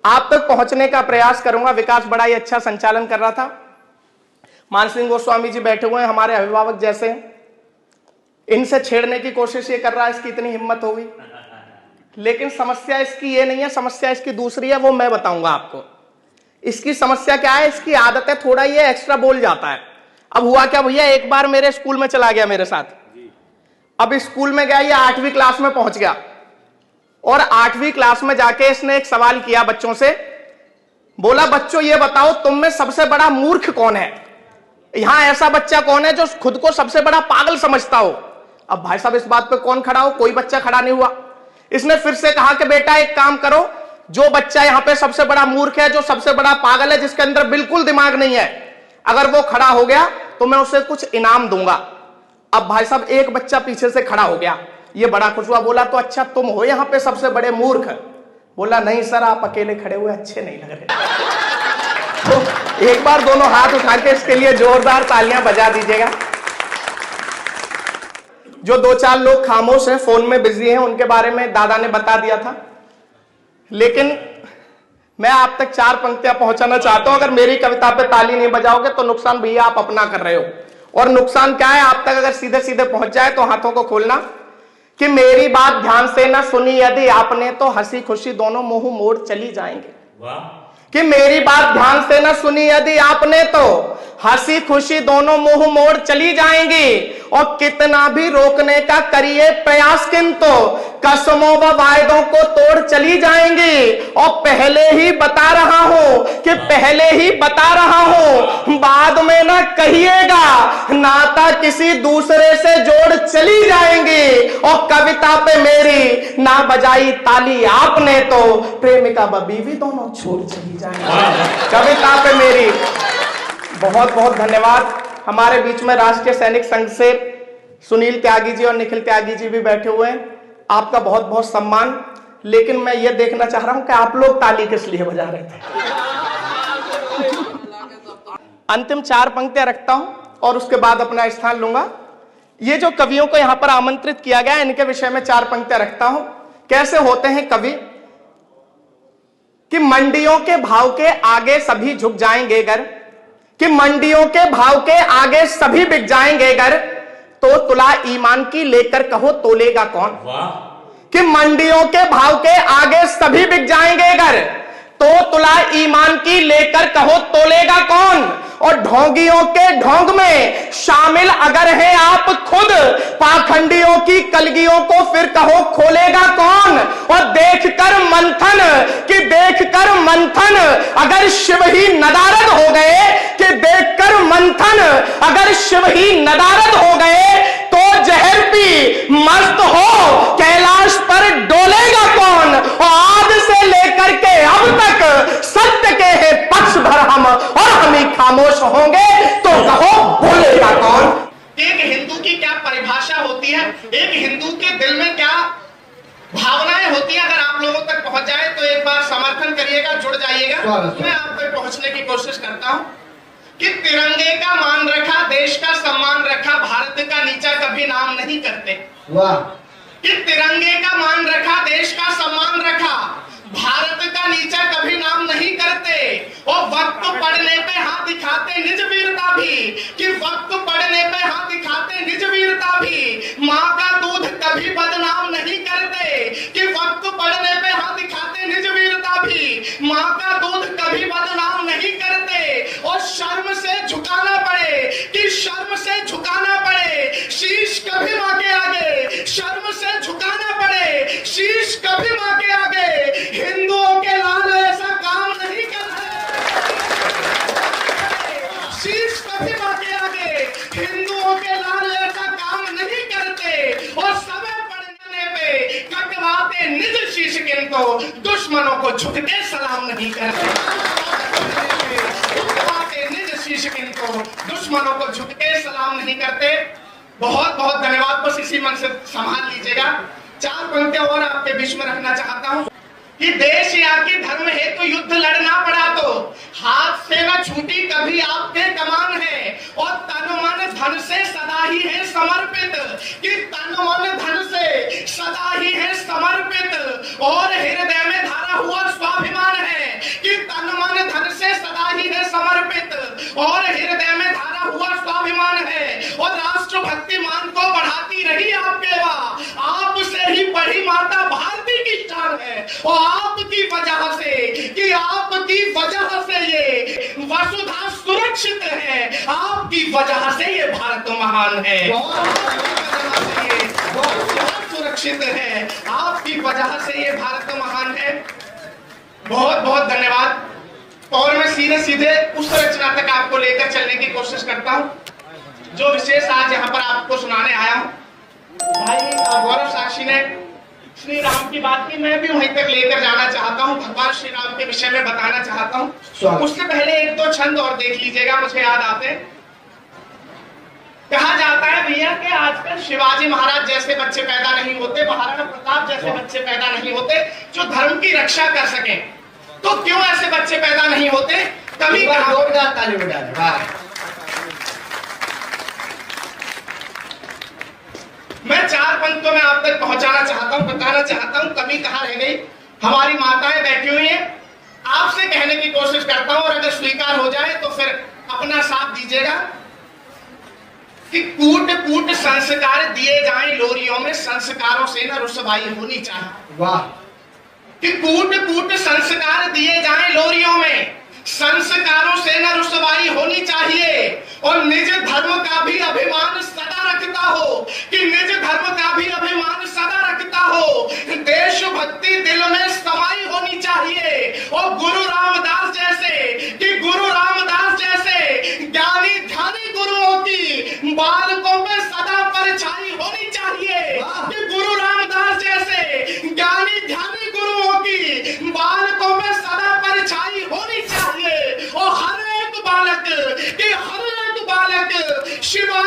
आप तक पहुंचने का प्रयास करूंगा। विकास बड़ा ही अच्छा संचालन कर रहा था। मान सिंह गोस्वामी जी बैठे हुए हैं, हमारे अभिभावक जैसे, इनसे छेड़ने की कोशिश ये कर रहा है, इसकी इतनी हिम्मत होगी। लेकिन समस्या इसकी ये नहीं है, समस्या इसकी दूसरी है, वो मैं बताऊंगा आपको। इसकी समस्या क्या है, इसकी आदत है थोड़ा ये एक्स्ट्रा बोल जाता है। अब हुआ क्या भैया, एक बार मेरे स्कूल में चला गया मेरे साथ। अब स्कूल में गया, ये 8वीं क्लास में पहुंच गया और 8वीं क्लास में जाके इसने एक सवाल किया बच्चों से। बोला, बच्चों ये बताओ तुम में सबसे बड़ा मूर्ख कौन है? यहां ऐसा बच्चा कौन है जो खुद को सबसे बड़ा पागल समझता हो? अब भाई साहब इस बात पे कौन खड़ा हो? कोई बच्चा खड़ा नहीं हुआ। इसने फिर से कहा कि बेटा एक काम करो, जो बच्चा यहां पे सबसे बड़ा मूर्ख है, जो सबसे बड़ा पागल है, जिसके अंदर बिल्कुल दिमाग नहीं है, अगर वो खड़ा हो गया तो मैं उसे कुछ इनाम दूंगा। अब भाई साहब एक बच्चा पीछे से खड़ा हो गया, ये बड़ा खुश हुआ। बोला, तो अच्छा तुम हो यहां पे सबसे बड़े मूर्ख? बोला, नहीं सर, आप अकेले खड़े हुए अच्छे नहीं लग रहे। तो एक बार दोनों हाथ उठा के इसके लिए जोरदार तालियां बजा दीजिएगा। जो 2-4 लोग खामोश हैं, फोन में बिजी हैं, उनके बारे में दादा ने बता दिया था। लेकिन मैं आप तक 4 पंक्तियां पहुंचाना चाहता हूं। अगर मेरी कविता पे ताली नहीं बजाओगे तो नुकसान भैया आप अपना कर रहे हो। और नुकसान क्या है, आप तक अगर सीधे सीधे पहुंच जाए तो हाथों को खोलना कि मेरी बात ध्यान से ना सुनी यदि आपने तो हंसी खुशी दोनों मुंह मोड़ चली जाएंगे। वाह। कि मेरी बात ध्यान से ना सुनी यदि आपने तो हंसी खुशी दोनों मुंह मोड़ चली जाएंगी। और कितना भी रोकने का करिए प्रयास किंतु कसमों व वायदों को तोड़ चली जाएंगी। और पहले ही बता रहा हूं कि पहले ही बता रहा हूं, बाद में ना कहिएगा, नाता किसी दूसरे से जोड़ चली जाएंगी। और कविता पे मेरी ना बजाई ताली आपने तो प्रेमिका व बीवी दोनों छोड़ चली जाएंगी। कविता पे मेरी बहुत बहुत धन्यवाद। हमारे बीच में राष्ट्रीय सैनिक संघ से सुनील त्यागी जी और निखिल त्यागी जी भी बैठे हुए हैं, आपका बहुत बहुत सम्मान। लेकिन मैं ये देखना चाह रहा हूं कि आप लोग ताली किस लिए बजा रहे थे। अंतिम 4 पंक्तियां रखता हूं और उसके बाद अपना स्थान लूंगा। ये जो कवियों को यहां पर आमंत्रित किया गया, इनके विषय में 4 पंक्तियां रखता हूं। कैसे होते हैं कवि कि मंडियों के भाव के आगे सभी झुक जाएंगे गर, कि मंडियों के भाव के आगे सभी बिक जाएंगे गर, तो तुला ईमान की लेकर कहो तोलेगा कौन? कि मंडियों के भाव के आगे सभी बिक जाएंगे गर, तो तुला ईमान की लेकर कहो तोलेगा कौन? और ढोंगियों के ढोंग में शामिल अगर हैं आप खुद, पाखंडियों की कलगियों को फिर कहो खोलेगा कौन? और देखकर मंथन कि देखकर मंथन अगर शिव ही नदारद हो गए, कि देखकर मंथन अगर शिव ही नदारद हो गए, तो जहर पी मस्त हो कैलाश पर डोलेगा कौन? और आज से लेकर के अब तक सत्य के है पक्ष भर हम, और हम ही खामोश होंगे तो कहो बोलेगा कौन? एक हिंदू की क्या परिभाषा होती है, एक हिंदू के दिल में क्या भावनाएं होती है, अगर आप लोगों तक पहुंच जाए तो एक बार समर्थन करिएगा, जुड़ जाइएगा। मैं आप तक पहुंचने की कोशिश करता हूं कि तिरंगे का मान रखा, देश का सम्मान रखा, भारत का नीचा कभी नाम नहीं करते। वाह। कि तिरंगे का मान रखा, देश का सम्मान रखा, भारत का नीचा कभी नाम नहीं करते। और वक्त पड़ने पे हाथ दिखाते निज वीरता भी, कि वक्त पड़ने पे हाथ दिखाते निज वीरता भी। माँ का दूध कभी बदनाम नहीं करते, कि वक्त पड़ने पे हाथ दिखाते निज वीरता भी। माँ का दूध कभी बदनाम नहीं करते। और शर्म से झुकाना पड़े, कि शर्म से झुकाना पड़े, शीश कभी माँ के आगे, शर्म से झुकाना पड़े, शीश कभी माँ के आगे। हिंदुओं के लाल ऐसा काम नहीं कर रहे, शीश कभी माँ के आगे, हिंदुओं के लाल ऐसा काम नहीं करते। और समय पड़ने पे कटवाते निज शीश, किंतु दुश्मनों को झुक के सलाम नहीं करते। कटवाते निज शीश, किंतु दुश्मनों को झुक के सलाम नहीं करते। बहुत बहुत धन्यवाद। बस इसी मन से संभाल लीजिएगा। 4 पंक्तियां और आपके बीच में रखना चाहता हूं कि देश या कि धर्म हेतु युद्ध लड़ना पड़ा तो हाथ से न छूटी कभी आपके कमान है। और तन मन धन से सदा ही है समर्पित, कि तन मन धन से सदा ही है समर्पित। और हृदय में धरा हुआ स्वाभिमान है, और हृदय में धारा हुआ स्वाभिमान है और राष्ट्रभक्ति मान को बढ़ाती रही आपके वहाँ। आपसे ही बड़ी माता भारती की शान है और आपकी वजह से कि आपकी वजह से ये वसुधा सुरक्षित है, आपकी वजह से ये भारत महान है, सुरक्षित है, आपकी वजह से ये भारत महान है। बहुत बहुत धन्यवाद। और मैं सीधे सीधे उस रचना तक आपको लेकर चलने की कोशिश करता हूं जो विशेष आज यहाँ पर आपको सुनाने आया हूं। भाई गौरव साक्षी ने श्री राम की बात की, मैं भी वहीं तक लेकर जाना चाहता हूं, भगवान श्री राम के विषय में बताना चाहता हूं। उससे पहले एक दो छंद और देख लीजिएगा, मुझे याद आते। कहा जाता है भैया कि आजकल शिवाजी महाराज जैसे बच्चे पैदा नहीं होते, महाराणा प्रताप जैसे बच्चे पैदा नहीं होते जो धर्म की रक्षा कर सके। तो क्यों ऐसे बच्चे पैदा नहीं होते? कभी ताली बजा। मैं 4 पंक्तियों में आप तक पहुंचाना चाहता हूं, बताना चाहता हूं कमी कहां रह गई। हमारी माताएं बैठी हुई हैं, आपसे कहने की कोशिश करता हूं और अगर स्वीकार हो जाए तो फिर अपना साथ दीजिएगा कि कूट कूट संस्कार दिए जाएं लोरियों में, संस्कारों से न रुसवाई होनी चाहिए। वाह! कि कूट कूट संस्कार दिए जाएं लोरियों में, संस्कारों से न रुसवाई होनी चाहिए और निज धर्म का भी अभिमान सदा रखता हो, कि निज धर्म का भी अभिमान सदा रखता हो, देशभक्ति दिल में समाई होनी चाहिए और गुरु रामदास जैसे, कि गुरु रामदास जैसे ज्ञानी ध्यानी गुरुओं की बालकों में सदा परछाई होनी चाहिए, कि गुरु रामदास जैसे ज्ञानी ध्यानी गुरुओं की बालकों में सदा परछाई होनी चाहिए और हर एक बालक शिवाजी